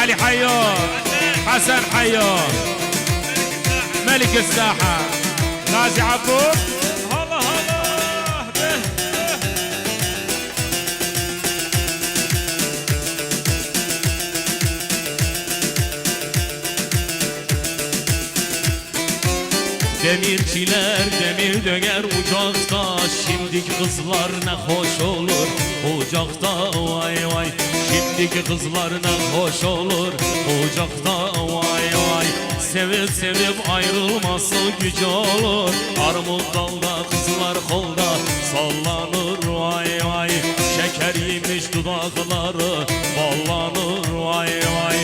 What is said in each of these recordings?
علي حيو حسن حيو ملك الساحة غازي عبود هلا هلا به Demirçiler demir döner ocakta, şimdiki kızlar ne hoş olur ocakta vay vay. Şimdiki kızlar ne hoş olur ocakta vay vay. Sevip sevip ayrılması güç olur, armut dalda kızlar kolda sallanır vay vay. Şeker yemiş dudakları ballanır vay vay.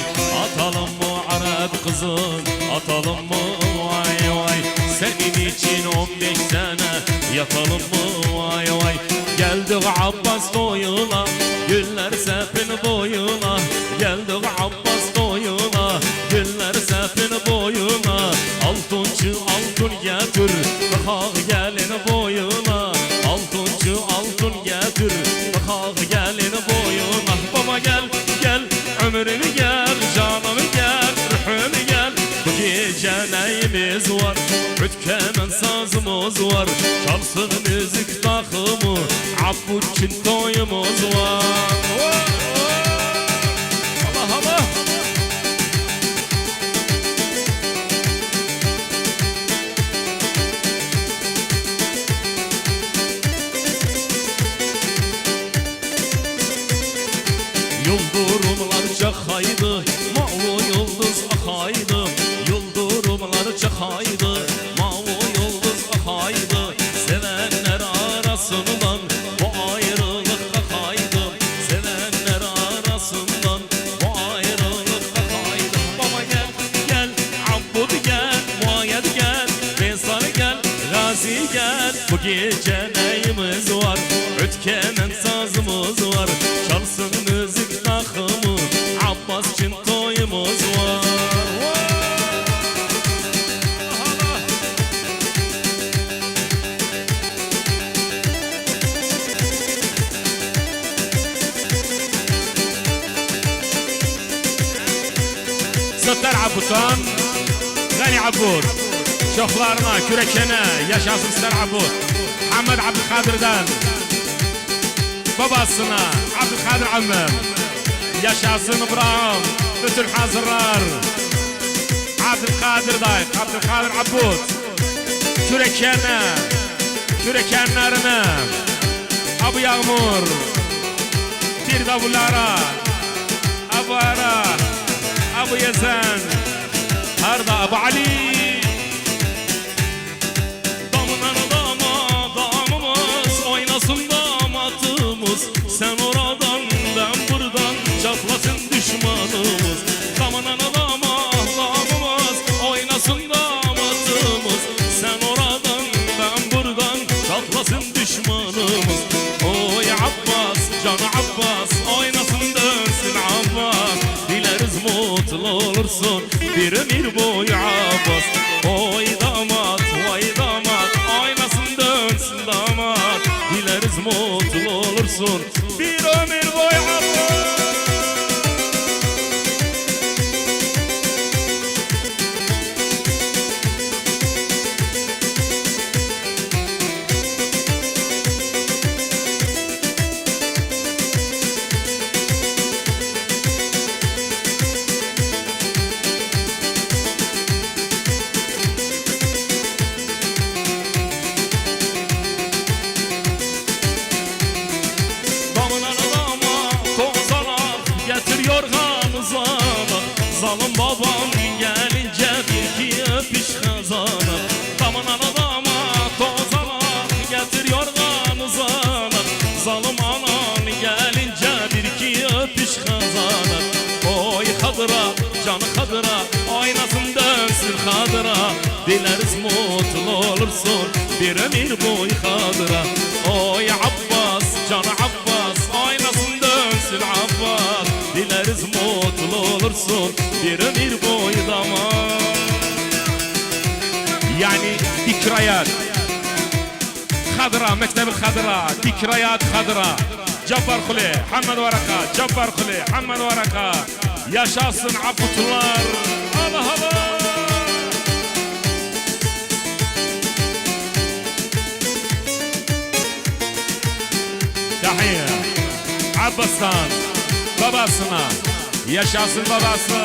Atalım mı Arap kızın, atalım mı vay vay. Senin için 15 sene yatalım mı vay vay. Geldik Abbas toyuna, güller sepin boyuna. Geldik Abbas toyuna, güller sepin boyuna. Altuncu altun getir, bıkak gelin boyuna. Altuncu altun getir, bıkak gelin boyuna. Baba gel gel, ömrümü gel, canımı gel, ruhumu gel. Bu gece neyimiz var, ütkemen sazımız var. Çalsın müzik takımı, Abbuçin toyumuz var. Allah Allah. Yıldırımlar çakaydı, mavi yıldız akaydı. Yıldırımlar çakaydı, mavi yıldız akaydı. Sevenler arasından bu ayrılık akaydı. Sevenler arasından bu ayrılık akaydı. Baba gel gel, Abbud gel, Muayyed gel, Veysel gel, Gazi gel. Bu gece neyimiz var, ötkemen sazımız var. Çalsın müzik takımı, Abbas için toyumuz var. Sattar Abutan Gani Abud şoklarına, kürekene yaşasın Sattar Abud. Muhammed Abdülkadir'den babasına Abdülkadir ammim yaşasın İbrahim. Bütün hazırlar Abdülkadir dayı, Abdülkadir Abud kürekene, kürekenlerine Abu Yağmur bir davullara Abu Ara Abu Yezen Arda Abu Ali. Damından dama damımız, oynasın damatımız. Sen oradan ben buradan, çatlasın düşmanımız. Damından dama damımız, oynasın damatımız. Sen oradan ben buradan, çatlasın düşmanımız. Oy Abbas, canı Abbas, oynasın dönsün Abbas. Dileriz mutlu olursun bir ömür boyu Abbas. Oy damat, vay damat, oynasın dönsün damat. Dileriz mutlu olursun bir ömür boyu Abbas. Zalım babam gelince bir iki öpüş kazanır. Damın anadama tozana getir yorganı zanır. Zalım anan gelince bir iki öpüş kazanır. Oy Kadıra, canı Kadıra, oynasın dönsün Kadıra. Dileriz mutlu olursun bir ömür boyu Kadıra. Oy Abbas, canı Abbas, oynasın dönsün Abbas. Dileriz mutlu olursun bir ömür boyu damat. Yani dikrayat Khadra, Mekteb-i Khadra, dikrayat Khadra. Cabbar Kule, Hamad Varaka, Cabbar Kule, Hamad Varaka. Yaşasın Abutlar. Allah Allah. Tahiyya Abbas'tan babasına. Yaşasın babası.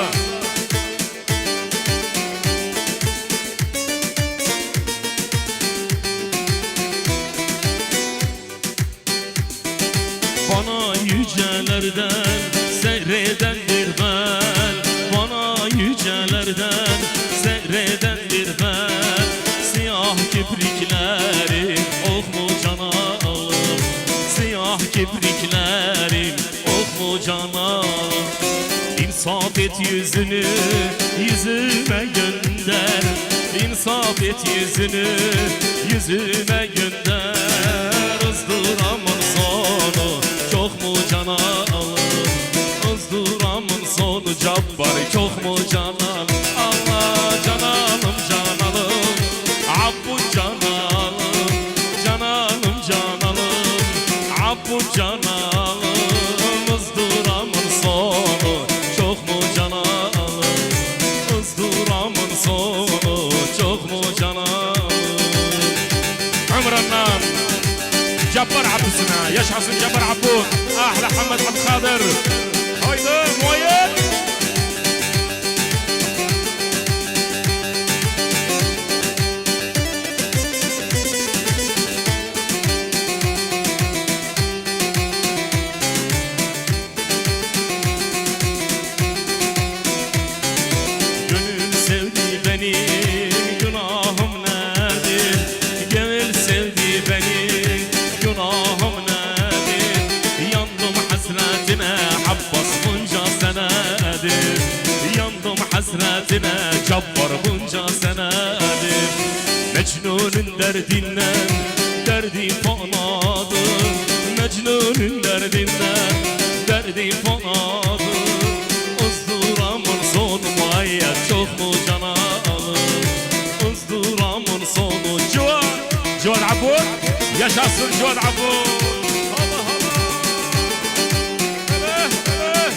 Bana yücelerden seyredendir ben, bana yücelerden seyredendir ben. Siyah kipriklerim ok mu canalım, siyah kipriklerim ok mu canalım. İnsaf et yüzünü yüzüme gönder, insaf et yüzünü yüzüme gönder. Izdıramın sonu çok mu canalım, ızdıramın sonu cabbar çok mu canalım. Allah canalım canalım, Abbu canalım, canalım canalım, Abbu canalım. Izdıramın sonu çok mu canalım, ızdıramın sonu çok mu canalım. Umran'dan Cabbar Abdüsü'ne. Yaşasın Cabbar Abdü. Ahla Hamad Abdükadir. Haydi muayyen. Gönül sevdi beni, günahım nedir? Gönül sevdi beni, günahım nedir? Yandım hasretine, Abbas bunca senedir. Yandım hasretine, Cabbar bunca senedir. Mecnun'un derdinden, derdi fanadır. Mecnun'un derdinden, derdi fanadır. Izdıramın sonu muayyen çok mu canalım, ızdıramın sonu Cevat. Cevat Abud. Yaşasın Cevat Abud. Allah Allah. Evet, evet.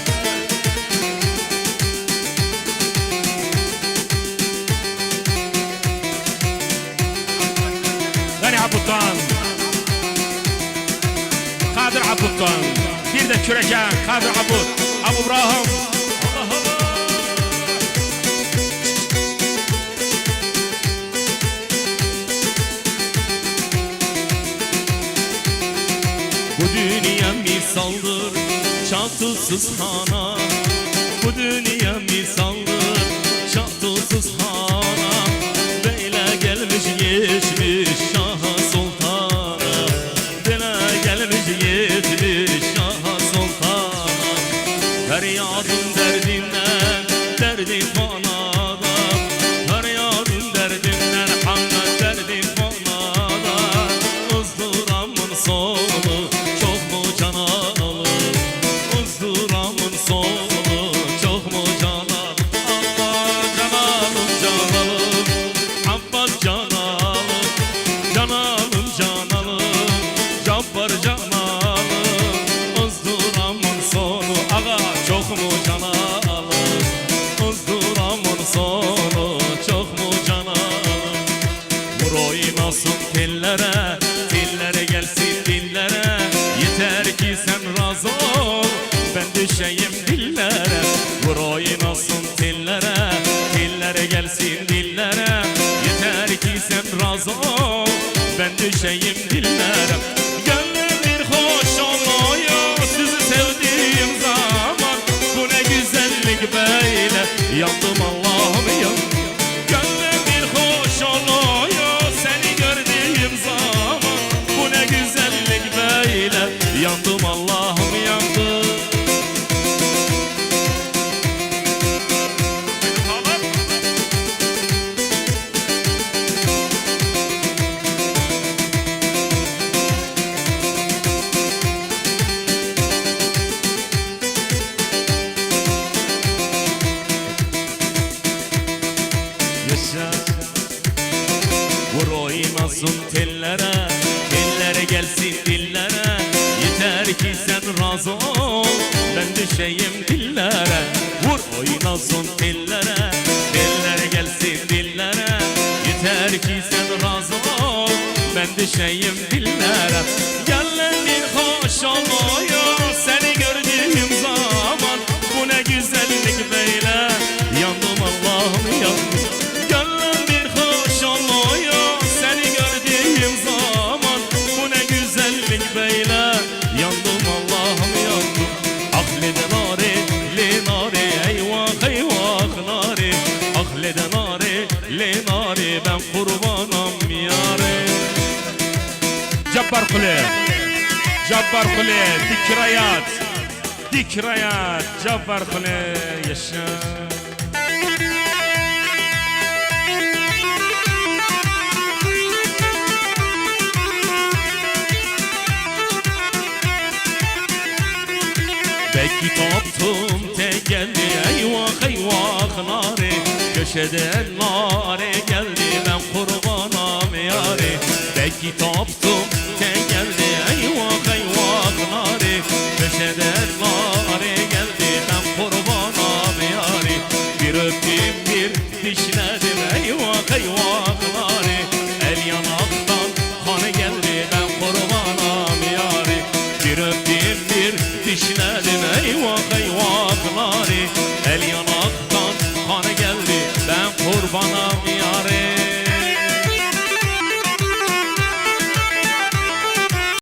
Gani Abud'dan. Kadir Abud'dan. Bir de Küreken Kadir Abud. Abu İbrahim. Allah Allah. Bu dünya misaldır çatısız hana, bu dünya misaldır çatısız hana. Böyle gelmiş geçmiş Şah-ı Sultan'a, böyle gelmiş geçmiş Şah-ı Sultan'a. Feryadın derdinden derdi fanada, feryadın derdinden Hamd derdi fanada. Izdıramın sonu çok mu canalım, ızdıramın sonu çok mu canalım. Allah canalım canalım, Abbas canalım, canalım canalım, Cabbar canalım. Izdıramın sonu ağa çok mu canalım, ızdıramın sonu çok mu canalım. Vur oynasın tellere, tellere gelsin dillere. Yeter ki sen razı ol, ben düşeyim dillere. Vur oynasın tellere, tellere gelsin dillere. Yeter ki sen razı ol, ben düşeyim dillere. Gönlüm bir hoş oluyor sizi sevdiğim zaman. Bu ne güzellik böyle, yandım Allah'ım yandım. Gönlüm bir hoş oluyor seni gördüğüm zaman. Bu ne güzellik böyle, yandım Allah'ım yandım. Yaşa. Vur oynasın tellere, tellere gelsin dillere. Yeter ki sen razı ol, ben düşeyim dillere. Vur oynasın dillere, dillere gelsin dillere. Yeter ki sen razı ol, ben düşeyim dillere. Gellerin hoş olmuyor, seni gördüğüm zaman. Bu ne güzellik böyle, yandım Allah'ım yandım. Gönlüm hoş olmuyor, seni gördüğüm zaman. Bu ne güzellik böyle, yandım Allah'ım yandım. Aklede nari, li nari, eyvah eyvah nari. Aklede nari, li nari, ben kurbanım yâre. Cabbar Kule, Cabbar Kule, dikrayat, dikrayat, Cabbar Kule, yaşa. Belki taptım tek geldi, eyvah eyvah nari. Köşeden nari geldi, ben kurbanım yâre. Belki taptım tek geldi, eyvah eyvah nari. Köşeden nari geldi, ben kurbanım yâre. Bir öptüm bir dişledim, eyvah eyvah nari. El yana